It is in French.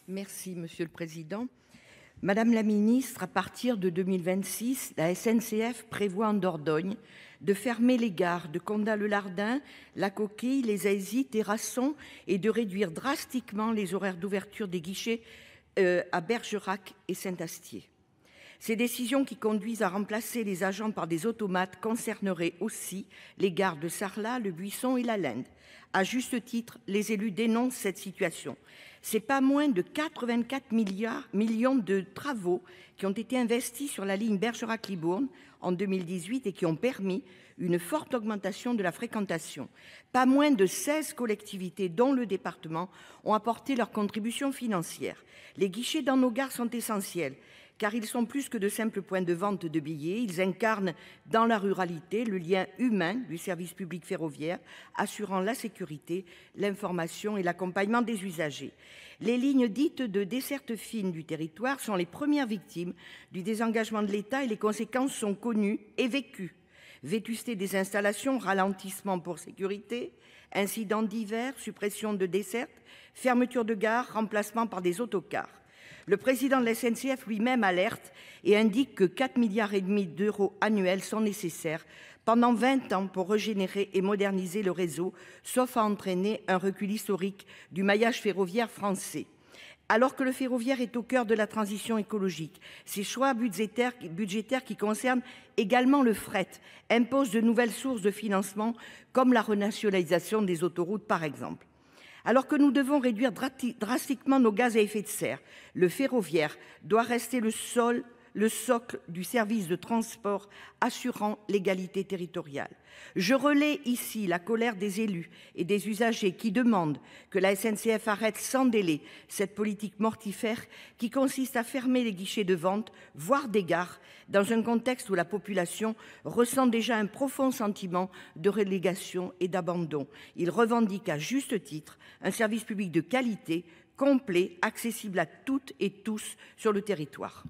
Merci, Monsieur le Président. Madame la ministre, à partir de 2026, la SNCF prévoit en Dordogne de fermer les gares de Condat-le-Lardin, La Coquille, Les Aisies, Terrasson et de réduire drastiquement les horaires d'ouverture des guichets à Bergerac et Saint-Astier. Ces décisions qui conduisent à remplacer les agents par des automates concerneraient aussi les gares de Sarlat, Le Buisson et la Linde. À juste titre, les élus dénoncent cette situation. C'est pas moins de 84 millions de travaux qui ont été investis sur la ligne Bergerac-Libourne en 2018 et qui ont permis une forte augmentation de la fréquentation. Pas moins de 16 collectivités, dont le département, ont apporté leur contribution financière. Les guichets dans nos gares sont essentiels, car ils sont plus que de simples points de vente de billets. Ils incarnent dans la ruralité le lien humain du service public ferroviaire, assurant la sécurité, l'information et l'accompagnement des usagers. Les lignes dites de desserte fine du territoire sont les premières victimes du désengagement de l'État et les conséquences sont connues et vécues. Vétusté des installations, ralentissement pour sécurité, incidents divers, suppression de dessertes, fermeture de gares, remplacement par des autocars. Le président de la SNCF lui-même alerte et indique que 4,5 milliards d'euros annuels sont nécessaires pendant 20 ans pour régénérer et moderniser le réseau, sauf à entraîner un recul historique du maillage ferroviaire français. Alors que le ferroviaire est au cœur de la transition écologique, ces choix budgétaires qui concernent également le fret imposent de nouvelles sources de financement, comme la renationalisation des autoroutes par exemple. Alors que nous devons réduire drastiquement nos gaz à effet de serre, le ferroviaire doit rester le socle du service de transport assurant l'égalité territoriale. Je relais ici la colère des élus et des usagers qui demandent que la SNCF arrête sans délai cette politique mortifère qui consiste à fermer les guichets de vente, voire des gares, dans un contexte où la population ressent déjà un profond sentiment de relégation et d'abandon. Ils revendiquent à juste titre un service public de qualité, complet, accessible à toutes et tous sur le territoire.